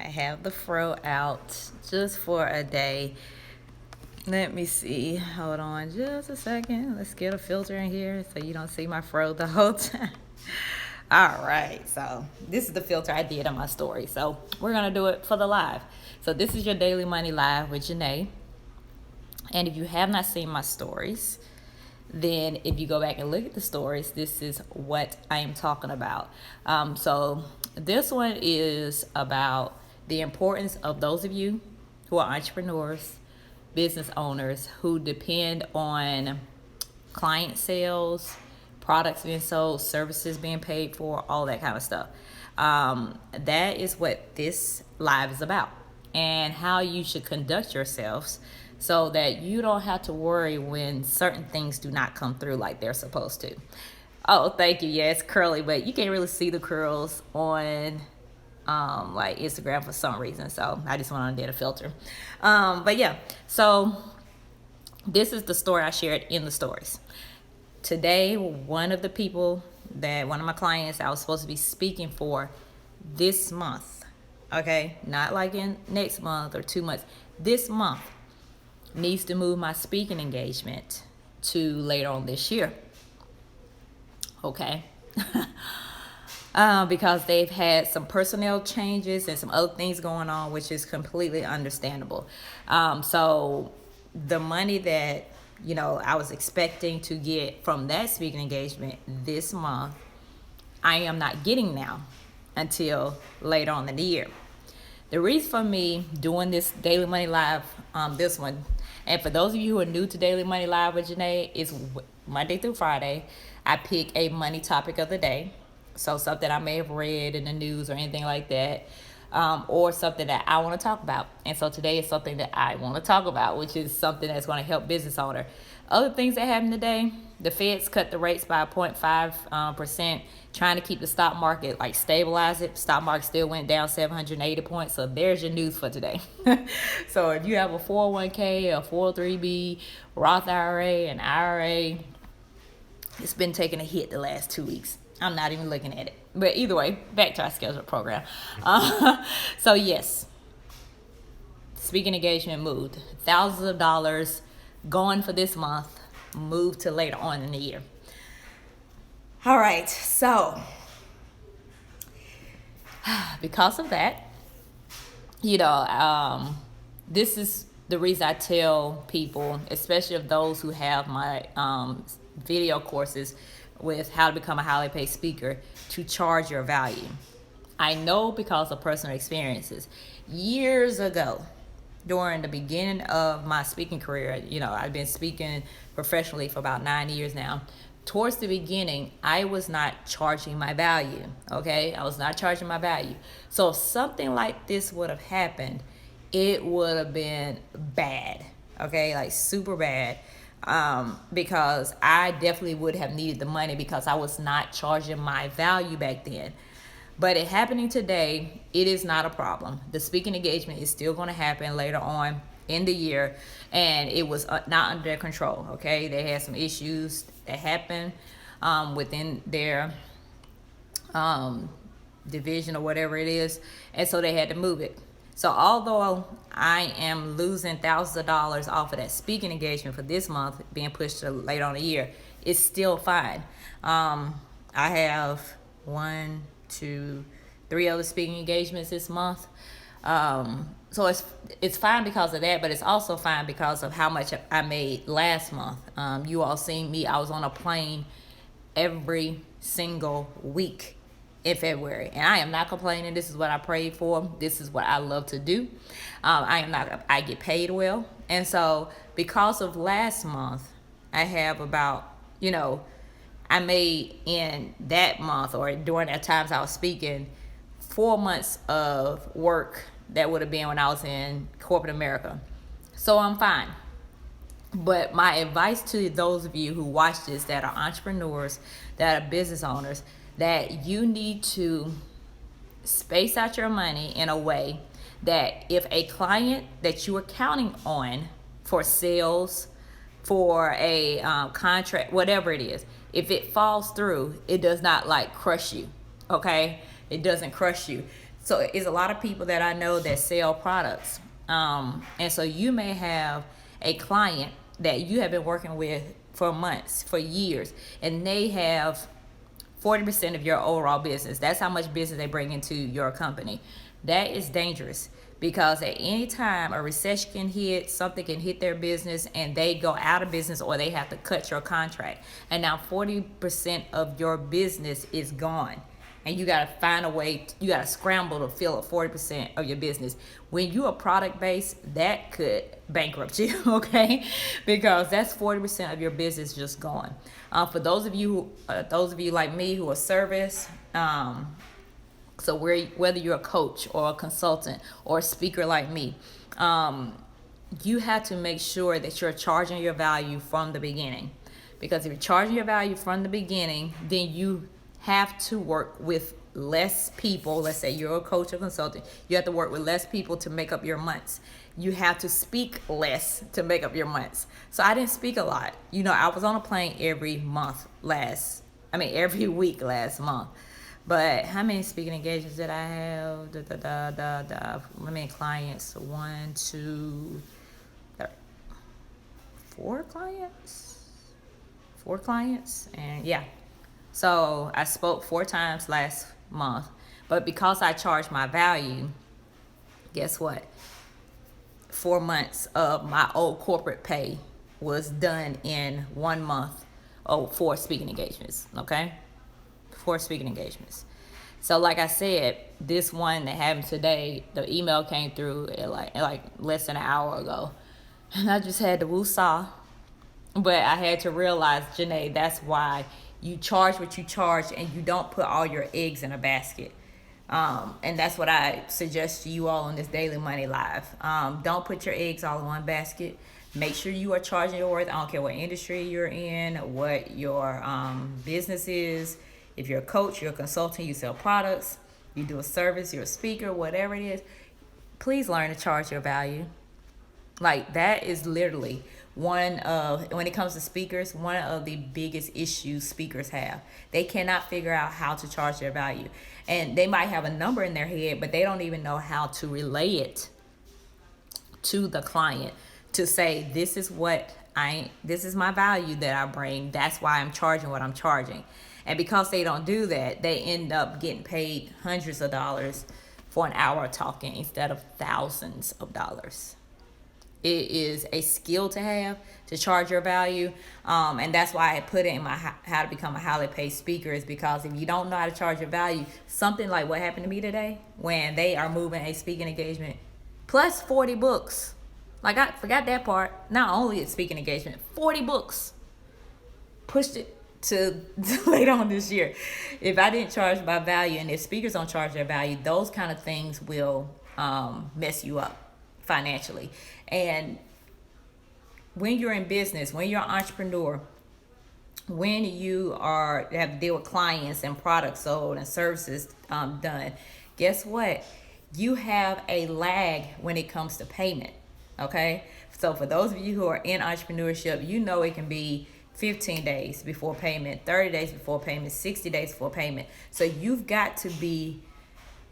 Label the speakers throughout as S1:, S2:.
S1: have the fro out just for a day. Let me see. Hold on just a second. Let's get a filter in here so you don't see my fro the whole time. All right. So this is the filter I did on my story. So we're going to do it for the live. So this is your Daily Money Live with Janae. And if you have not seen my stories, then if you go back and look at the stories, this is what I am talking about. So this one is about the importance of those of you who are entrepreneurs, business owners who depend on client sales, products being sold, services being paid for, all that kind of stuff. That is what this live is about, and how you should conduct yourselves so that you don't have to worry when certain things do not come through like they're supposed to. Oh, thank you. Yeah, it's curly, but you can't really see the curls on like Instagram for some reason. So I just went on and did a filter. But yeah, so this is the story I shared in the stories. Today, one of my clients I was supposed to be speaking for this month, okay, not like in next month or 2 months, this month, needs to move my speaking engagement to later on this year. Okay. Because they've had some personnel changes and some other things going on, which is completely understandable. So the money that, I was expecting to get from that speaking engagement this month, I am not getting now until later on in the year. The reason for me doing this Daily Money Live, this one, and for those of you who are new to Daily Money Live with Janae, is Monday through Friday. I pick a money topic of the day. So something I may have read in the news or anything like that, or something that I want to talk about. And so today is something that I want to talk about, which is something that's going to help business owner. Other things that happened today, the Feds cut the rates by 0.5%, trying to keep the stock market, stabilize it. Stock market still went down 780 points. So there's your news for today. So if you have a 401k, a 403b, Roth IRA, an IRA, it's been taking a hit the last 2 weeks. I'm not even looking at it. But either way, back to our scheduled program. So yes, speaking engagement moved. Thousands of dollars going for this month, moved to later on in the year. All right, so because of that, this is the reason I tell people, especially of those who have my video courses with how to become a highly paid speaker, to charge your value. I know because of personal experiences. Years ago, during the beginning of my speaking career, I've been speaking professionally for about 9 years now. Towards the beginning, I was not charging my value, okay? I was not charging my value. So if something like this would have happened, it would have been bad, okay? Super bad. Because I definitely would have needed the money because I was not charging my value back then. But it happening today, it is not a problem. The speaking engagement is still going to happen later on in the year, and it was not under their control, okay? They had some issues that happened within their division or whatever it is, and so they had to move it. So although I am losing thousands of dollars off of that speaking engagement for this month being pushed to later on the year, it's still fine. I have 1, 2, 3 other speaking engagements this month. So it's fine because of that, but it's also fine because of how much I made last month. You all seen me, I was on a plane every single week in February, and I am not complaining. This is what I prayed for. This is what I love to do. I get paid well, and so because of last month, I have about, I made in that month or during that times I was speaking 4 months of work that would have been when I was in corporate America. So I'm fine. But my advice to those of you who watch this that are entrepreneurs, that are business owners, that you need to space out your money in a way that if a client that you are counting on for sales, for a contract, whatever it is, if it falls through, it does not crush you, okay? It doesn't crush you. So it's a lot of people that I know that sell products. And so you may have a client that you have been working with for months, for years, and they have 40% of your overall business. That's how much business they bring into your company. That is dangerous, because at any time a recession can hit, something can hit their business, and they go out of business, or they have to cut your contract. And now 40% of your business is gone. And you got to find a way, you got to scramble to fill up 40% of your business. When you're a product based, that could bankrupt you, okay? Because that's 40% of your business just gone. For those of you like me who are service, so whether you're a coach or a consultant or a speaker like me, you have to make sure that you're charging your value from the beginning. Because if you're charging your value from the beginning, then you have to work with less people. Let's say you're a coach or consultant. You have to work with less people to make up your months. You have to speak less to make up your months. So I didn't speak a lot. I was on a plane every week last month. But how many speaking engagements did I have? How many clients? 1, 2, 3, 4 clients? 4 clients? And yeah. So I spoke 4 times last month. But because I charged my value, guess what? 4 months of my old corporate pay was done in 1 month. 4 speaking engagements, okay? 4 speaking engagements. So like I said, this one that happened today, the email came through at like less than an hour ago. And I just had to woo-saw. But I had to realize, Janae, that's why you charge what you charge, and you don't put all your eggs in a basket. And that's what I suggest to you all on this Daily Money Live. Don't put your eggs all in one basket. Make sure you are charging your worth. I don't care what industry you're in, what your business is. If you're a coach, you're a consultant, you sell products, you do a service, you're a speaker, whatever it is, please learn to charge your value. Like, that is literally when it comes to speakers, one of the biggest issues speakers have. They cannot figure out how to charge their value. And they might have a number in their head, but they don't even know how to relay it to the client to say, this is my value that I bring. That's why I'm charging what I'm charging. And because they don't do that, they end up getting paid hundreds of dollars for an hour talking instead of thousands of dollars. It is a skill to have, to charge your value. And that's why I put it in my how to become a highly paid speaker, is because if you don't know how to charge your value, something like what happened to me today, when they are moving a speaking engagement plus 40 books. Like, I forgot that part. Not only a speaking engagement, 40 books. Pushed it to later on this year. If I didn't charge my value, and if speakers don't charge their value, those kind of things will mess you up financially. And when you're in business, when you're an entrepreneur, when you have to deal with clients and products sold and services done, guess what? You have a lag when it comes to payment, okay? So for those of you who are in entrepreneurship, you know it can be 15 days before payment, 30 days before payment, 60 days before payment. So you've got to be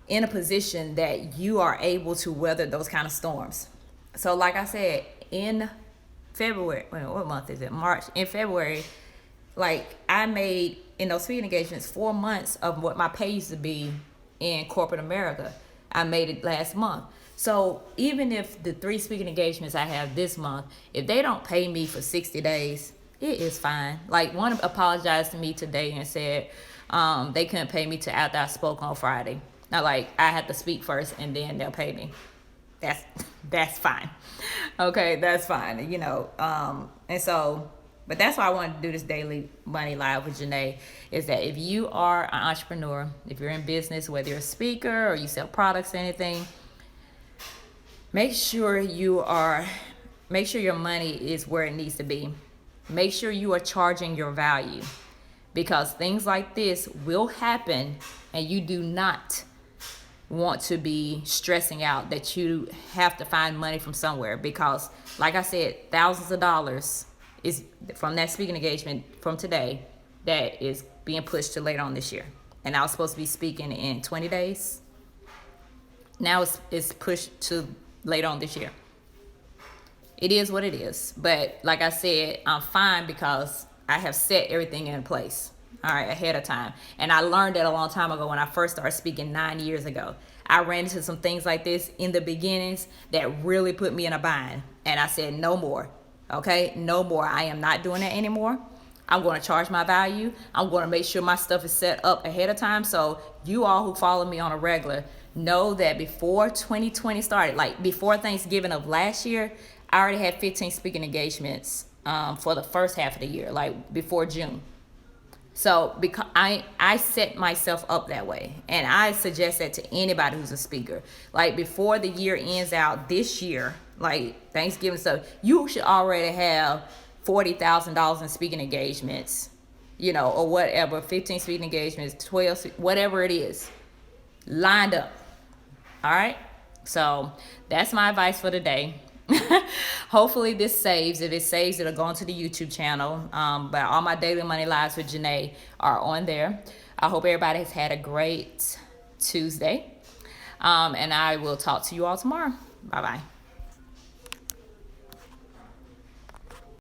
S1: in a position that you are able to weather those kind of storms. So like I said, in February, what month is it? March. In February, like, I made, in those speaking engagements, 4 months of what my pay used to be in corporate America. I made it last month. So even if the 3 speaking engagements I have this month, if they don't pay me for 60 days, it is fine. Like, one apologized to me today and said they couldn't pay me till after I spoke on Friday. Now, like, I had to speak first and then they'll pay me. That's fine. Okay, that's fine. And so, but that's why I wanted to do this Daily Money Live with Janae, is that if you are an entrepreneur, if you're in business, whether you're a speaker or you sell products or anything, make sure your money is where it needs to be. Make sure you are charging your value, because things like this will happen, and you do not want to be stressing out that you have to find money from somewhere, because, like I said, thousands of dollars is from that speaking engagement from today that is being pushed to later on this year. And I was supposed to be speaking in 20 days. Now it's pushed to later on this year. It is what it is. But like I said, I'm fine because I have set everything in place, all right, ahead of time. And I learned that a long time ago when I first started speaking 9 years ago. I ran into some things like this in the beginnings that really put me in a bind. And I said, no more. Okay, no more. I am not doing that anymore. I'm going to charge my value. I'm going to make sure my stuff is set up ahead of time. So you all who follow me on a regular know that before 2020 started, like before Thanksgiving of last year, I already had 15 speaking engagements for the first half of the year, like before June. So because I set myself up that way, and I suggest that to anybody who's a speaker. Like before the year ends out this year, like Thanksgiving stuff, you should already have $40,000 in speaking engagements, you know, or whatever, 15 speaking engagements, 12, whatever it is, lined up. All right. So that's my advice for today. Hopefully this saves. If it saves, it'll go onto the YouTube channel. But all my Daily Money Lives with Janae are on there. I hope everybody has had a great Tuesday. And I will talk to you all tomorrow. Bye-bye.